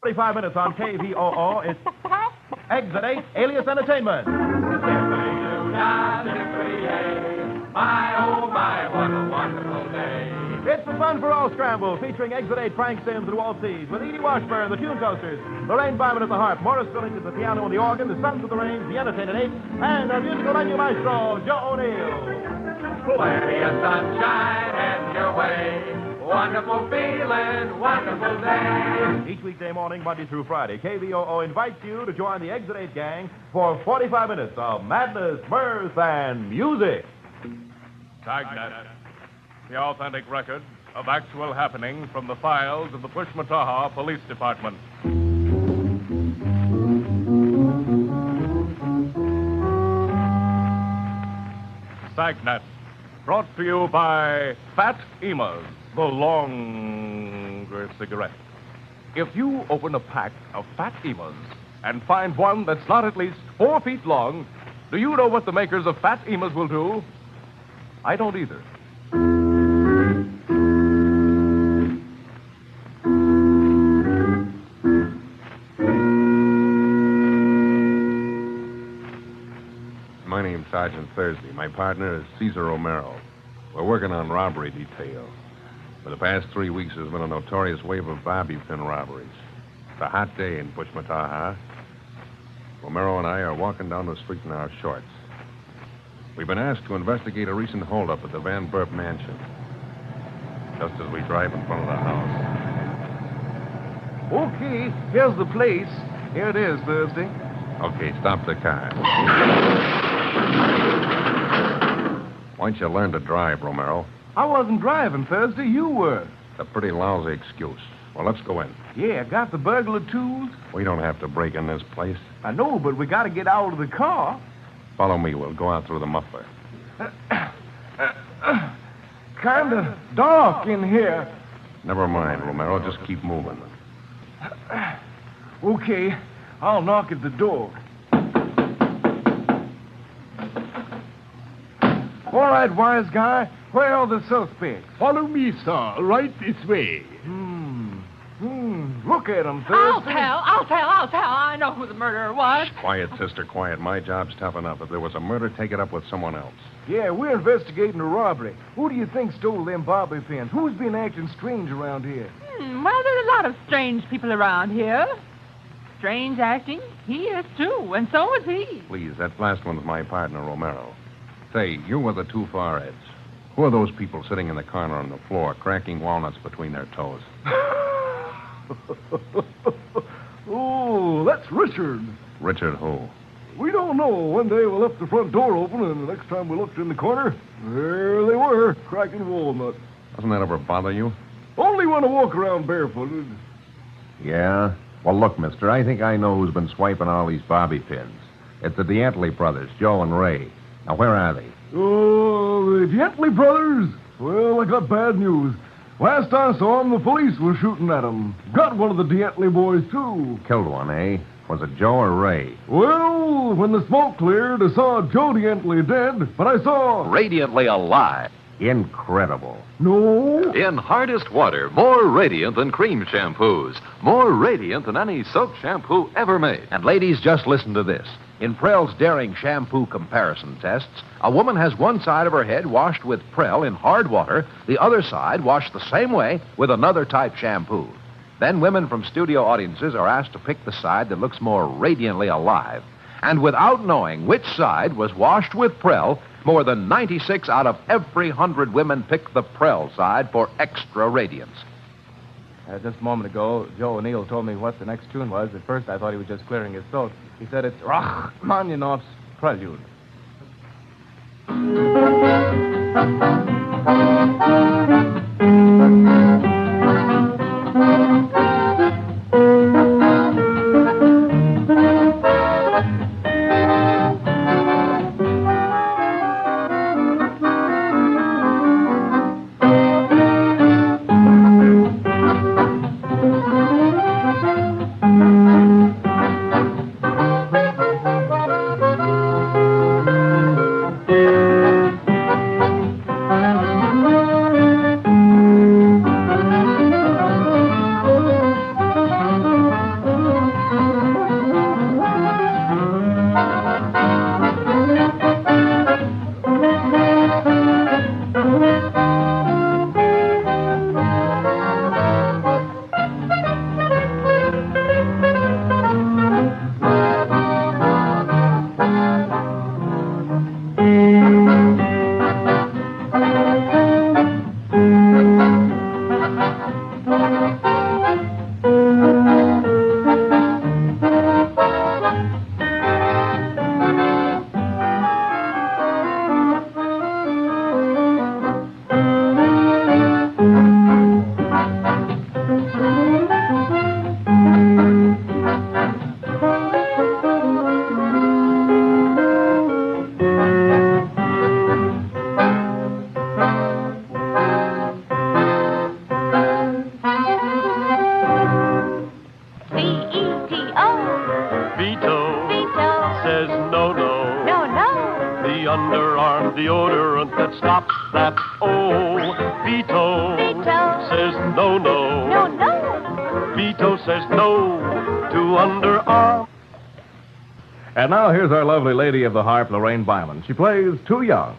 45 minutes on KVOO. It's xxx Alias Entertainment. My, oh, my, what a wonderful day. It's the Fun for All Scramble, featuring xxx Frank Sims and Walt Sees, with Edie Washburn, the Tune Toasters, Lorraine Byman at the harp, Morris Billings at the piano and the organ, the Sons of the Rains, the Entertainment Ape, and our musical venue maestro, Joe O'Neill. Plenty of sunshine heading your way. Wonderful feeling, wonderful day. Each weekday morning, Monday through Friday, KVOO invites you to join the xxx gang for 45 minutes of madness, mirth, and music. Dragnet, the authentic record of actual happening from the files of the Pushmataha Police Department. Dragnet, brought to you by Fat Emas, the longer cigarette. If you open a pack of Fat Emas and find one that's not at least 4 feet long, do you know what the makers of Fat Emas will do? I don't either. My name's Sergeant Thursday. My partner is Cesar Romero. We're working on robbery detail. For the past 3 weeks, there's been a notorious wave of bobby pin robberies. It's a hot day in Pushmataha. Romero and I are walking down the street in our shorts. We've been asked to investigate a recent holdup at the Van Burp mansion. Just as we drive in front of the house. Okay, here's the place. Here it is, Thursday. Okay, stop the car. Why don't you learn to drive, Romero? I wasn't driving, Thursday. You were. It's a pretty lousy excuse. Well, let's go in. Yeah, got the burglar tools? We don't have to break in this place. I know, but we got to get out of the car. Follow me. We'll go out through the muffler. Kind of dark in here. Never mind, Romero. Just keep moving. Okay, I'll knock at the door. All right, wise guy. Where are the suspects? Follow me, sir. Right this way. Look at them, Thursday. I'll tell. I know who the murderer was. Quiet, sister, quiet. My job's tough enough. If there was a murder, take it up with someone else. Yeah, we're investigating a robbery. Who do you think stole them bobby pins? Who's been acting strange around here? Well, there's a lot of strange people around here. Strange acting. He is, too, and so is he. Please, that last one's my partner, Romero. Say, you were the two foreheads. Who are those people sitting in the corner on the floor, cracking walnuts between their toes? Oh, that's Richard. Richard who? We don't know. One day we left the front door open, and the next time we looked in the corner, there they were, cracking walnuts. Doesn't that ever bother you? Only when I walk around barefooted. Yeah? Well, look, mister, I think I know who's been swiping all these bobby pins. It's the D'Antley brothers, Joe and Ray. Now, where are they? Oh, the D'Antley brothers? Well, I got bad news. Last I saw them, the police were shooting at them. Got one of the D'Antley boys, too. Killed one, eh? Was it Joe or Ray? Well, when the smoke cleared, I saw Joe D'Antley dead, but I saw... Radiantly alive. Incredible. No. In hardest water, more radiant than cream shampoos. More radiant than any soap shampoo ever made. And ladies, just listen to this. In Prell's daring shampoo comparison tests, a woman has one side of her head washed with Prell in hard water, the other side washed the same way with another type shampoo. Then women from studio audiences are asked to pick the side that looks more radiantly alive. And without knowing which side was washed with Prell, more than 96 out of every 100 women picked the Prell side for extra radiance. Just a moment ago, Joe O'Neill told me what the next tune was. At first, I thought he was just clearing his throat. He said it's Rachmaninoff's Prelude. underarm deodorant that stops that O. Vito says no, no. No, no. Vito says no to underarm. And now here's our lovely lady of the harp, Lorraine Byman. She plays Too Young.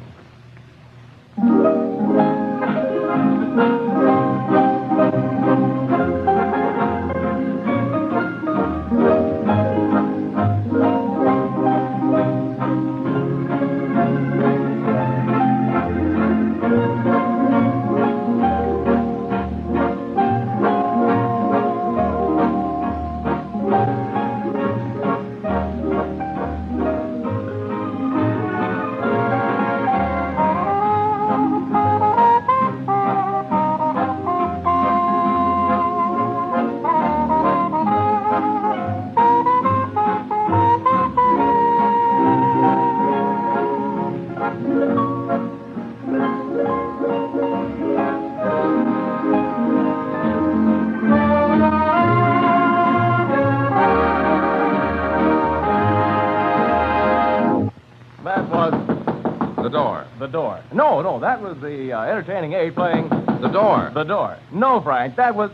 The Door. No, that was the entertaining aide playing... The Door. The Door. No, Frank, that was...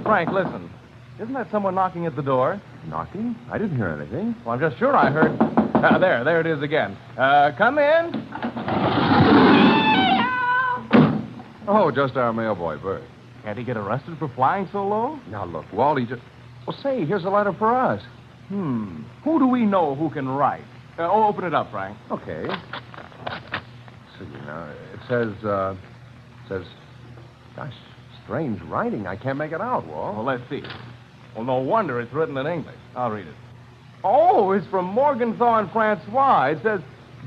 Frank, listen. Isn't that someone knocking at the door? Knocking? I didn't hear anything. Well, I'm just sure I heard... there it is again. Come in. Oh, just our mailboy, Bert. Can't he get arrested for flying so low? Now, look, Walt, he just... Well, say, here's a letter for us. Who do we know who can write? Open it up, Frank. Okay. See, now, it says, gosh, strange writing. I can't make it out, Walt. Well, let's see. Well, no wonder it's written in English. I'll read it. Oh, it's from Morgenthau and Francois. It says,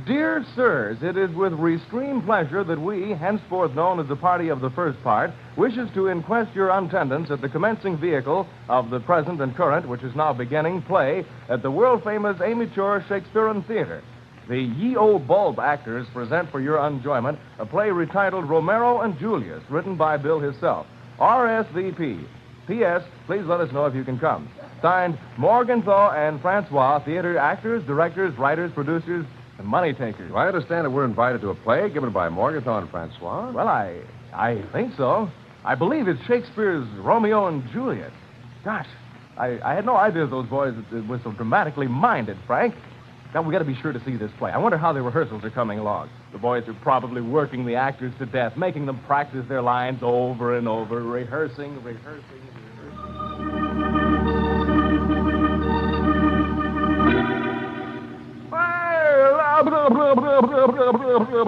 Dear Sirs, it is with extreme pleasure that we, henceforth known as the party of the first part, wishes to inquest your attendance at the commencing vehicle of the present and current, which is now beginning, play at the world-famous Amateur Shakespearean Theater. The Ye-O Bulb actors present for your enjoyment a play retitled Romero and Julius, written by Bill himself. RSVP. P.S. Please let us know if you can come. Signed, Morgenthau and Francois, theater actors, directors, writers, producers, and money takers. Do I understand that we're invited to a play given by Morgenthau and Francois? Well, I think so. I believe it's Shakespeare's Romeo and Juliet. Gosh, I had no idea those boys were so dramatically minded, Frank. Now, we got to be sure to see this play. I wonder how the rehearsals are coming along. The boys are probably working the actors to death, making them practice their lines over and over, rehearsing.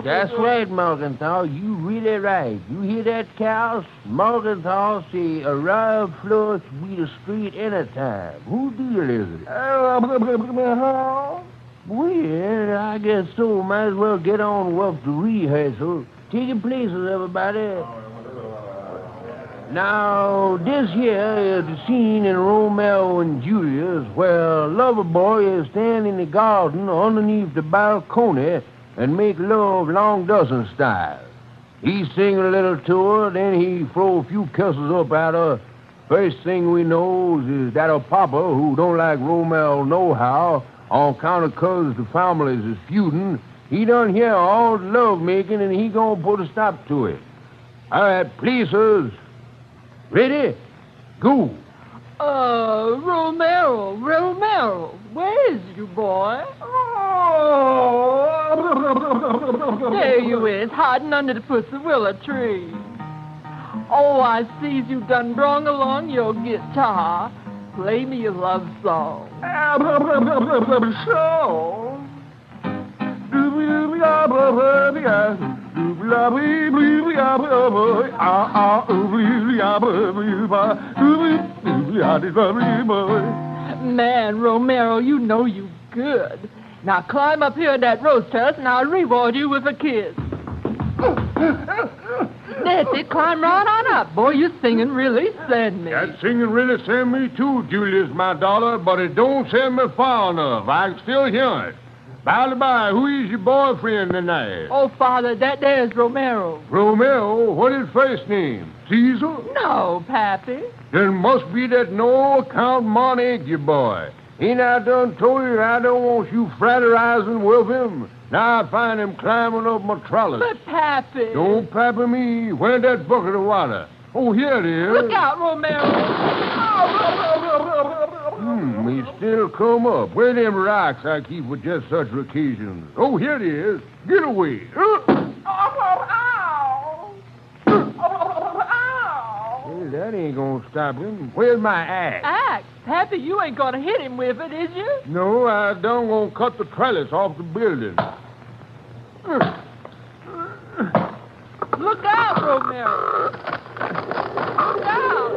That's right, Morgenthau. You really right. You hear that, cows? Morgenthau say arrive flourish be the street anytime. Who deal is it? Well, I guess so. Might as well get on with the rehearsal. Take your places, everybody. Now, this here is the scene in Romeo and Julius where Loverboy is standing in the garden underneath the balcony and make love long dozen style. He sing a little to her, then he throw a few kisses up at her. First thing we knows is that her papa, who don't like Romeo nohow, on account of 'cause the families is feuding, he done hear all the love making and he gonna put a stop to it. All right, please, sirs. Ready? Go. Romero, where is you, boy? There you is, hiding under the pussy willow tree. Oh, I sees you done brung along your guitar. Play me a love song. Man, Romero, you know you good. Now climb up here in that rose trellis and I'll reward you with a kiss. That's it, climb right on up. Boy, you singing really send me. That singing really send me too, Julius, my daughter, but it don't send me far enough. I can still hear it. By the by, who is your boyfriend tonight? Oh, Father, that there's Romero. Romeo? What is first name? Caesar? No, Pappy. Then must be that no-account Montague boy. Ain't I done told you I don't want you fraternizing with him? Now I find him climbing up my trellis. But, Pappy. Don't pepper me. Where's that bucket of water? Oh, here it is. Look out, Romero. He still come up. Where them rocks I keep for just such occasions? Oh, here it is. Get away. Well, that ain't gonna stop him. Where's my axe? Axe? Pappy, you ain't gonna hit him with it, is you? No, I don't gonna cut the trellis off the building. Look out, Romero. Look out.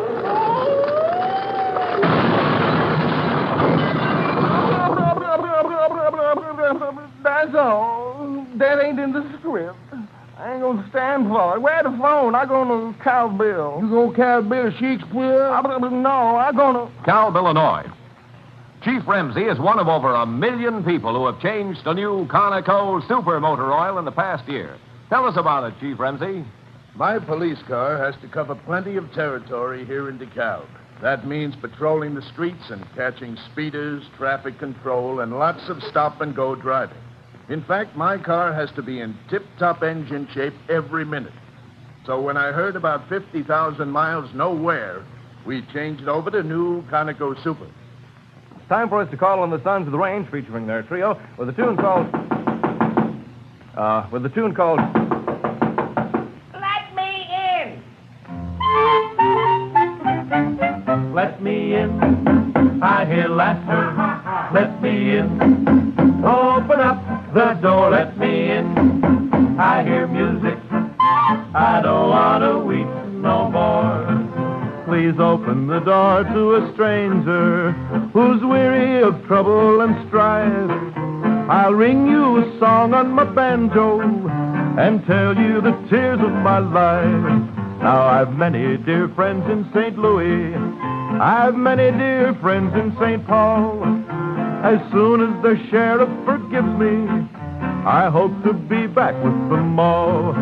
That's all. That ain't in the script. I ain't gonna stand for it. Where the phone? I gonna cowbell. You gonna cowbell Shakespeare? No, I gonna... Calb, Illinois. Chief Ramsey is one of over 1 million people who have changed to new Conoco Super Motor Oil in the past year. Tell us about it, Chief Ramsey. My police car has to cover plenty of territory here in DeKalb. That means patrolling the streets and catching speeders, traffic control, and lots of stop-and-go driving. In fact, my car has to be in tip-top engine shape every minute. So when I heard about 50,000 miles nowhere, we changed it over to new Conoco Super. It's time for us to call on the Sons of the Range, featuring their trio, with a tune called... Let me in. Let me in. I hear laughter. Let me in. Open up the door. Let me in. I hear music. I don't want to weep no more. Please open the door to a stranger who's weary of trouble and strife. I'll ring you a song on my banjo and tell you the tears of my life. Now, I've many dear friends in St. Louis. I've many dear friends in St. Paul. As soon as the sheriff forgives me, I hope to be back with them all.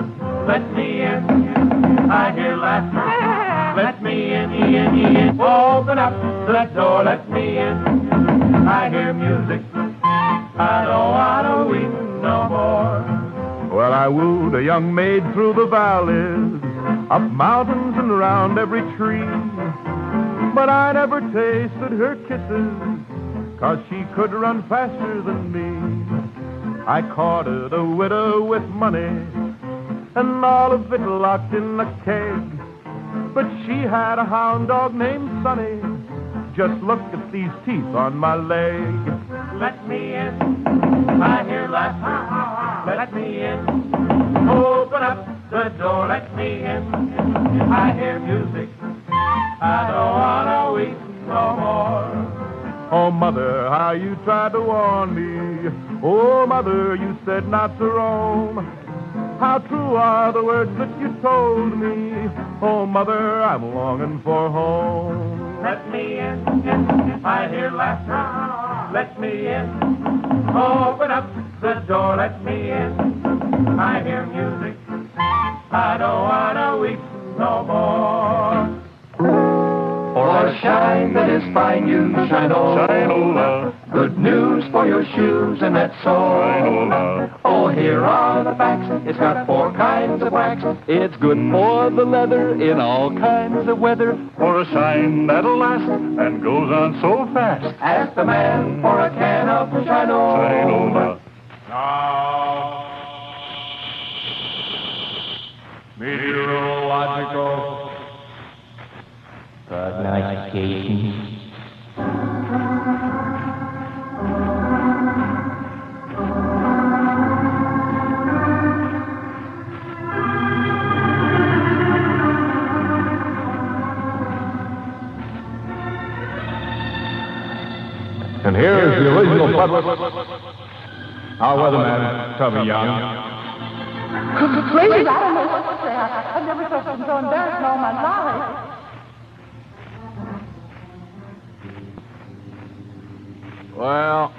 Let me in. I hear laughter. Let me in. Open up the door. Let me in. I hear music. I don't want to weep no more. Well, I wooed a young maid through the valleys, up mountains and around every tree. But I never tasted her kisses, 'cause she could run faster than me. I courted a widow with money, and all of it locked in a keg. But she had a hound dog named Sonny. Just look at these teeth on my leg. Let me in. I hear laughter. Let me in. Open up the door. Let me in. I hear music. I don't want to weep no more. Oh, Mother, how you tried to warn me. Oh, Mother, you said not to roam. How true are the words that you told me. Oh, Mother, I'm longing for home. Let me in. I hear laughter. Let me in. Open up the door. Let me in. I hear music. I don't want to weep no more. For a shine that is fine, you Shinola. Shinola. Good news for your shoes, and that's all. Shinola. Oh, here are the facts. It's got 4 kinds of wax. It's good for the leather in all kinds of weather. For a shine that'll last and goes on so fast. Ask the man for a can of Shinola. Shinola. Meteorological prognostication. And here is the original public. Our weatherman, Tubby Young. Please, I don't know what to say. I've never felt so embarrassed in all my life. Well,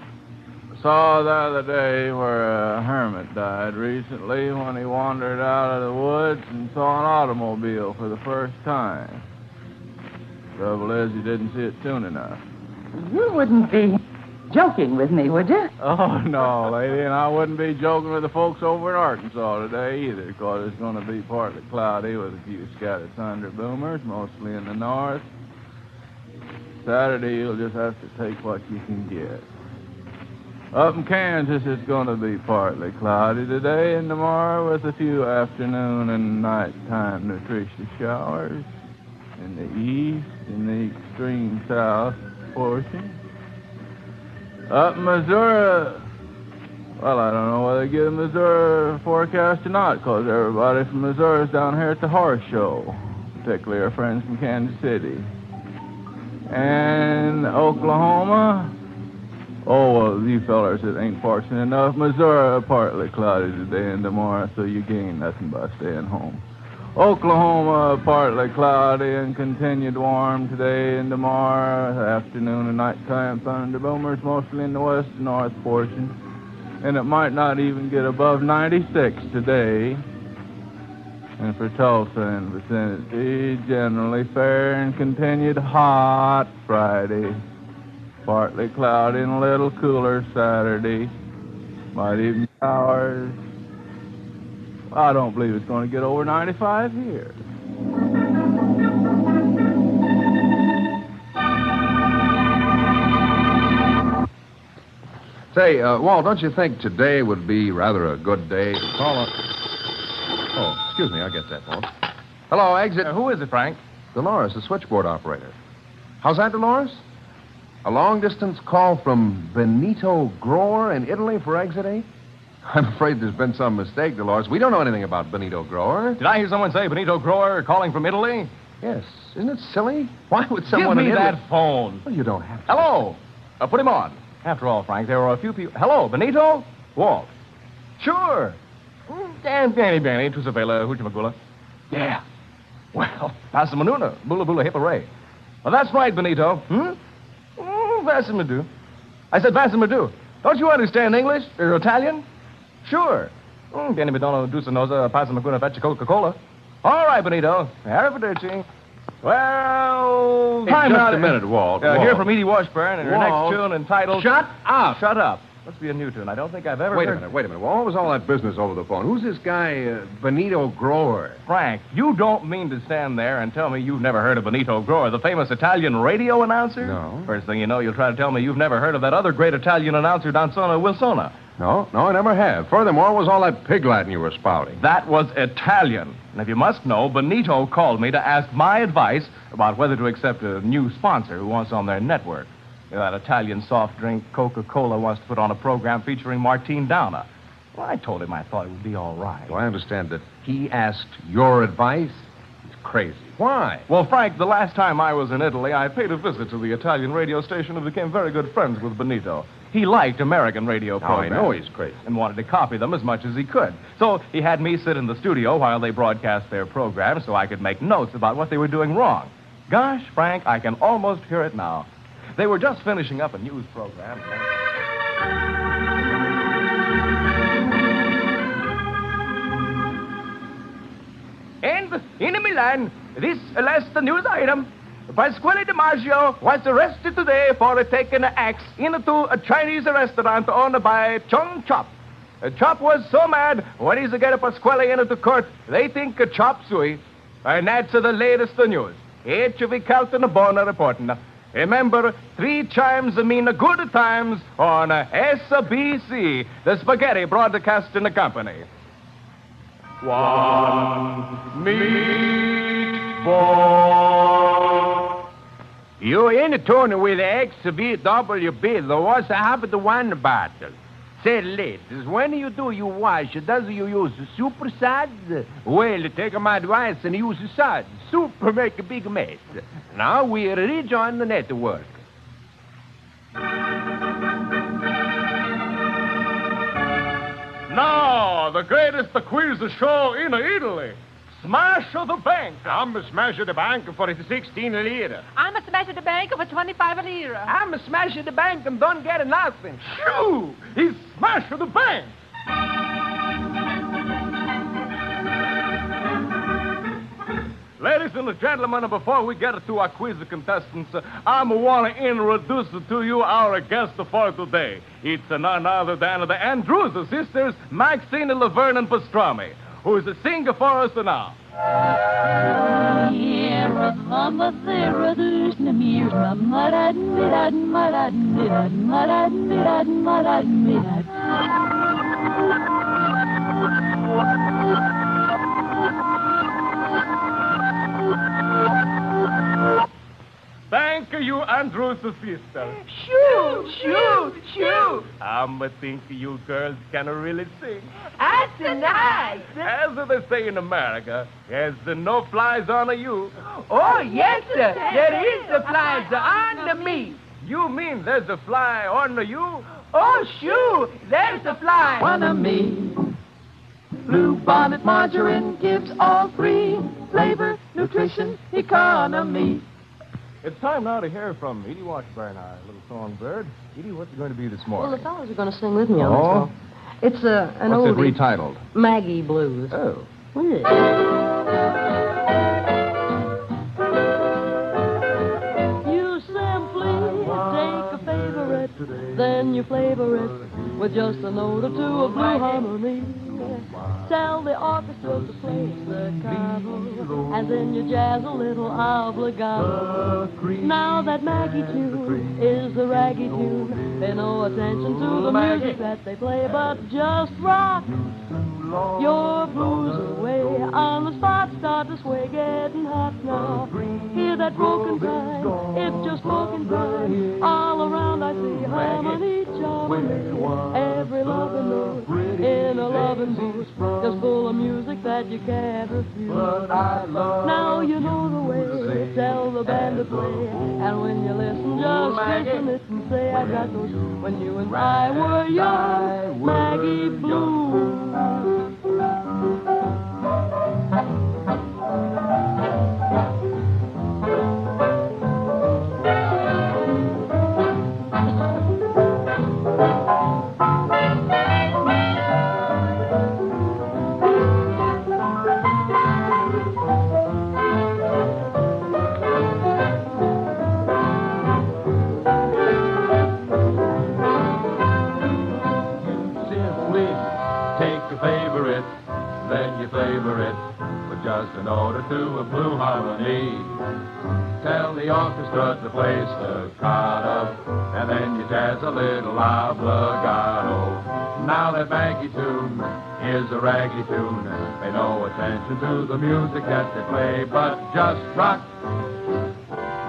saw the other day where a hermit died recently when he wandered out of the woods and saw an automobile for the first time. Trouble is, he didn't see it soon enough. You wouldn't be. joking with me, would you? Oh, no, lady, and I wouldn't be joking with the folks over in Arkansas today either, because it's going to be partly cloudy with a few scattered thunder boomers, mostly in the north. Saturday, you'll just have to take what you can get. Up in Kansas, it's going to be partly cloudy today and tomorrow with a few afternoon and nighttime nutritious showers. In the east, in the extreme south portion. Up in Missouri, well, I don't know whether they give the Missouri forecast or not, because everybody from Missouri is down here at the horse show, particularly our friends from Kansas City. And Oklahoma, oh, well, you fellers that ain't fortunate enough, Missouri partly cloudy today and tomorrow, so you gain nothing by staying home. Oklahoma, partly cloudy and continued warm today and tomorrow. Afternoon and nighttime thunder boomers, mostly in the west and north portion. And it might not even get above 96 today. And for Tulsa and vicinity, generally fair and continued hot Friday. Partly cloudy and a little cooler Saturday. Might even showers. I don't believe it's going to get over 95 here. Say, Walt, don't you think today would be rather a good day to call up? Oh, excuse me, I'll get that, Walt. Hello, exit. Who is it, Frank? Dolores, the switchboard operator. How's that, Dolores? A long-distance call from Benito Grower in Italy for exit 8? I'm afraid there's been some mistake, Dolores. We don't know anything about Benito Grower. Did I hear someone say Benito Grower calling from Italy? Yes. Isn't it silly? Why would someone Give me in Italy... that phone. Well, you don't have to. Hello. Put him on. After all, Frank, there were a few people... Hello, Benito? Walt. Sure. Dan Banny, Tusavela, Hujimagula. Yeah. Well, Passamanuna, Bula Bula Hipparay. Well, that's right, Benito. Vassamadu. I said Vassamadu. Don't you understand English? Or Italian? Sure. Benny Madonna, Dusanosa, Passamaguna, Fetch Coca-Cola. All right, Benito. Arrivederci. Well, Hey, time just out. a minute, Walt. Hear from Edie Washburn and her Walt. next tune entitled... Shut up. Shut up. Must be a new tune. I don't think I've ever Wait a heard... minute. What was all that business over the phone? Who's this guy, Benito Grower? Frank, you don't mean to stand there and tell me you've never heard of Benito Grower, the famous Italian radio announcer? No. First thing you know, you'll try to tell me you've never heard of that other great Italian announcer, Danzona Wilsona. No, I never have. Furthermore, what was all that pig Latin you were spouting? That was Italian. And if you must know, Benito called me to ask my advice about whether to accept a new sponsor who wants on their network. That Italian soft drink, Coca-Cola, wants to put on a program featuring Martine Downer. Well, I told him I thought it would be all right. Do I understand that he asked your advice? He's crazy. Why? Well, Frank, the last time I was in Italy, I paid a visit to the Italian radio station and became very good friends with Benito. He liked American radio programs. I know he's crazy. And wanted to copy them as much as he could. So he had me sit in the studio while they broadcast their programs so I could make notes about what they were doing wrong. Gosh, Frank, I can almost hear it now. They were just finishing up a news program. And in Milan, this last news item. Pasquale DiMaggio was arrested today for taking an axe into a Chinese restaurant owned by Chung Chop. Chop was so mad when he's get Pasquale into court, they think Chop sui. And that's the latest news. H.V. Calton Bonner reporting. Remember, 3 chimes mean good times on SBC, the Spaghetti Broadcasting Company. One meatball. You're in the tune with XVWB, the what's happened to one battle. Say, ladies, when you do your wash, does you use super suds? Well, take my advice and use suds. Super make a big mess. Now we rejoin the network. Now, the greatest quiz show in Italy. Smash of the Bank. I'm a smash of the bank for 16 lira. I'm a smash at the bank for 25 lira. I'm a smash at the bank and don't get nothing. Shoo! He's Smash of the Bank. Ladies and gentlemen, before we get to our quiz contestants, I want to introduce to you our guest for today. It's none other than the Andrews sisters, Maxine, Laverne, and Pastrami, who is singing for us now. Thank you, Andrews' sister. Shoo. I think you girls can really sing. That's nice. As they say in America, there's no flies on you. Oh, yes, sir. There is the flies under me. You mean there's a fly on you? Oh, shoo. There's the fly on me. Blue bonnet margarine gives all three: flavor, nutrition, economy. It's time now to hear from Edie Washburn, our little songbird. Edie, what's it going to be this morning? Well, the fellows are going to sing with me on this song. It's an old... What's it retitled? Maggie Blues. Oh. You simply take a favorite, then you flavor it with just a note or two of blue harmony. Tell the orchestra to play staccato, and then you jazz a little obligato. Now that Maggie tune is the raggy tune, pay no attention to the music that they play, but just rock your blues away. On the spot, start to sway, getting hot now. Hear that broken time, it's just broken time. All around I see harmony, charmony, every loving note in a loving booth, just full of music that you can't refuse. Now you know the way, tell the band to play, and when you listen, just listen it and say, I got those when you and I were young, Maggie Blues. Just a note or two of blue harmony. Tell the orchestra to play staccato, and then you jazz a little obligato. Now that Maggie tune is a raggy tune, pay no attention to the music that they play, but just rock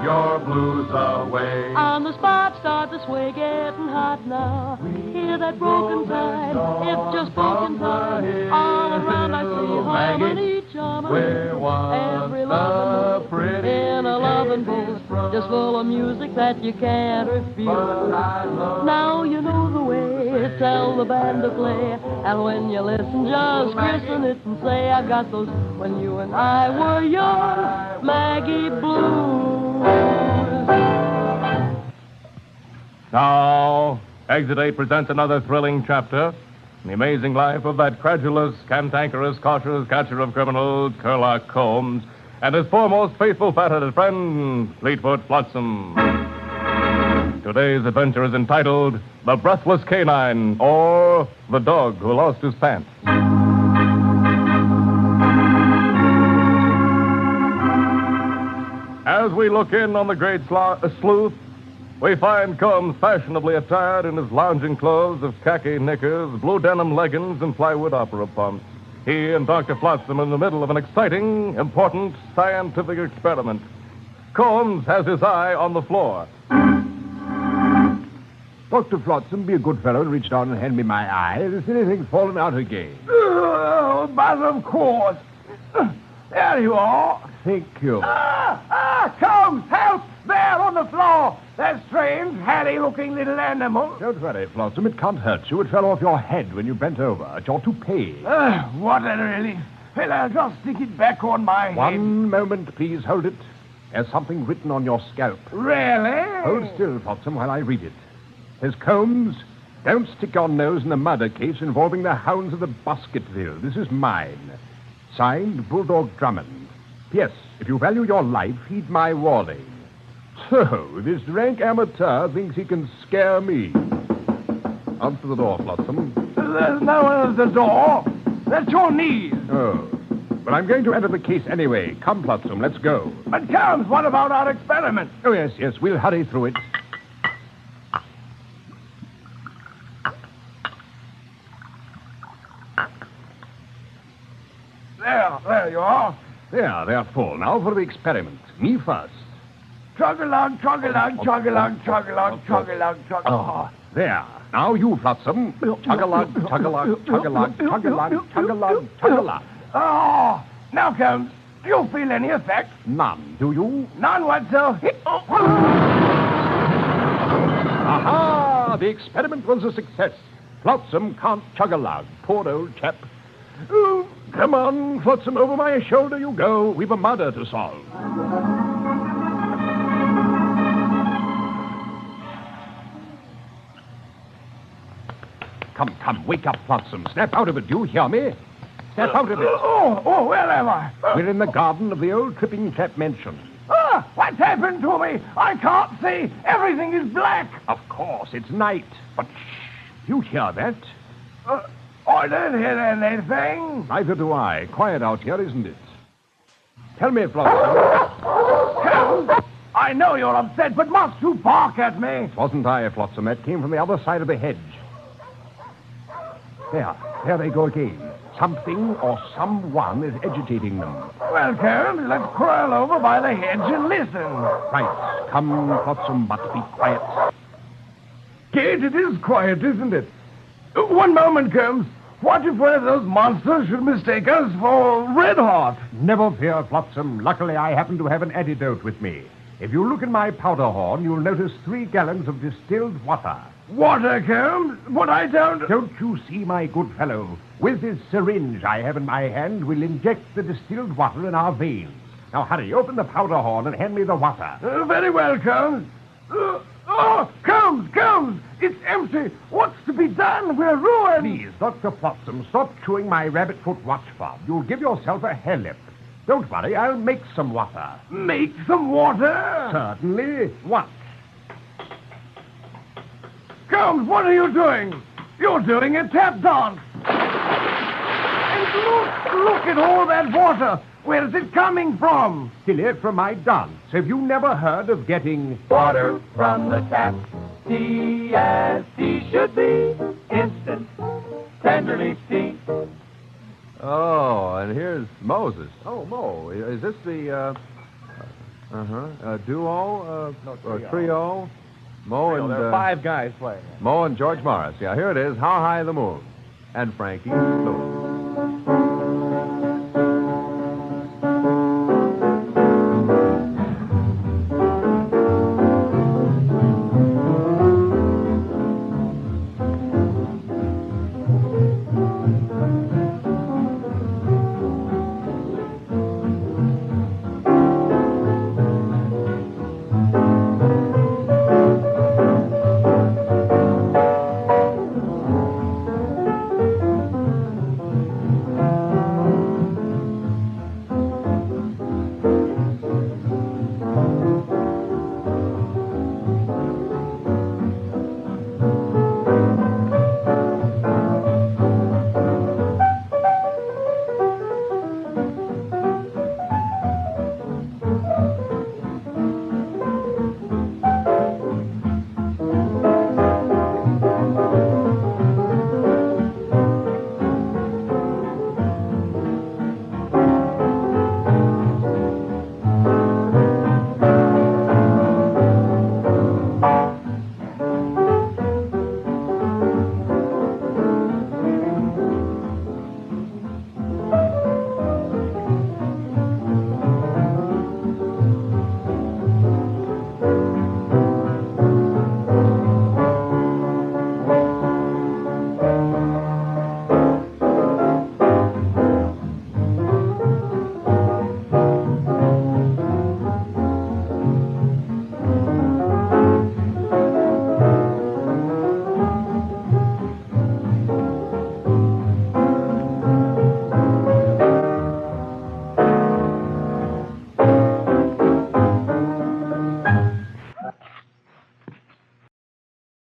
your blues away. On the spot, start to sway, getting hot now. Hear that broken time, it's just broken time. All around I see harmony, charmony, every loving pretty in a loving booth, just full of music that you can't refuse. Now you know the way, tell the band to play, and when you listen, just christen it and say, I got those when you and I were young, Maggie Blues. Now, Exit 8 presents another thrilling chapter in the amazing life of that credulous, cantankerous, cautious catcher of criminals, Sherlock Holmes, and his foremost faithful fat-headed friend, Fleetfoot Flotsam. Today's adventure is entitled The Breathless Canine, or The Dog Who Lost His Pants. As we look in on the great sleuth, we find Combs fashionably attired in his lounging clothes of khaki knickers, blue denim leggings, and plywood opera pumps. He and Dr. Flotsam are in the middle of an exciting, important scientific experiment. Combs has his eye on the floor. Dr. Flotsam, be a good fellow and reach down and hand me my eye. Has anything fallen out again? Oh, but of course. There you are. Thank you. Combs, help! There on the floor. That strange, hairy-looking little animal. Don't worry, Flotsam. It can't hurt you. It fell off your head when you bent over. It's your toupee. What a relief. Well, I'll just stick it back on my head. One moment, please. Hold it. There's something written on your scalp. Really? Hold still, Flotsam, while I read it. Says Combs, don't stick your nose in a murder case involving the hounds of the Basketville. This is mine. Signed, Bulldog Drummond. Yes, if you value your life, heed my warning. So, this rank amateur thinks he can scare me. Answer the door, Flotsam. There's no one at the door. That's your knees. Oh. But I'm going to enter the case anyway. Come, Flotsam, let's go. But, Carnes, what about our experiment? Oh, yes, we'll hurry through it. There you are. There, they're full. Now for the experiment. Me first. Chug-a-lug, chug-a-lug, chug-a-lug, chug-a-lug, chug-a-lug, chug-a-lug. Oh, there. Now you, Flotsam. Chug-a-lug, chug-a-lug, chug-a-lug, chug-a-lug, chug-a-lug, chug-a-lug. Oh, now, Carnes, do you feel any effect? None, do you? None whatsoever. Aha! The experiment was a success. Flotsam can't chug-a-lug. Poor old chap. Oh, come on, Flotsam, over my shoulder you go. We've a murder to solve. Come, wake up, Flotsam. Snap out of it, do you hear me? Snap out of it. Oh, where am I? We're in the garden of the old tripping chap mansion. What's happened to me? I can't see. Everything is black. Of course, it's night. But shh, you hear that? I don't hear anything. Neither do I. Quiet out here, isn't it? Tell me, Flotsam. I know you're upset, but must you bark at me? It wasn't I, Flotsam. That came from the other side of the hedge. There they go again. Something or someone is agitating them. Well, Carnes, let's crawl over by the hedge and listen. Right. Come, Flotsam, but be quiet. Kate, it is quiet, isn't it? One moment, Carnes. What if one of those monsters should mistake us for Red Hot? Never fear, Flotsam. Luckily, I happen to have an antidote with me. If you look in my powder horn, you'll notice 3 gallons of distilled water. Water, Carnes? But I don't... Don't you see, my good fellow? With this syringe I have in my hand, we'll inject the distilled water in our veins. Now, hurry, open the powder horn and hand me the water. Very well, Carnes. Carnes! It's empty. What's to be done? We're ruined. Please, Dr. Flotsam, stop chewing my rabbit-foot watch fob. You'll give yourself a hair-lip. Don't worry, I'll make some water. Make some water? Certainly. Watch. Carnes, what are you doing? You're doing a tap dance. And look at all that water. Where's it coming from? Silly, from my dance. Have you never heard of getting... Water from the tap, T-S-T should be. Instant, tenderly sweet. Oh, and here's Moses. Oh, Mo, is this the, duo, or trio? Mo and... There are 5 guys playing. Mo and George Morris. Yeah, here it is, How High the Moon. And Frankie Sloan.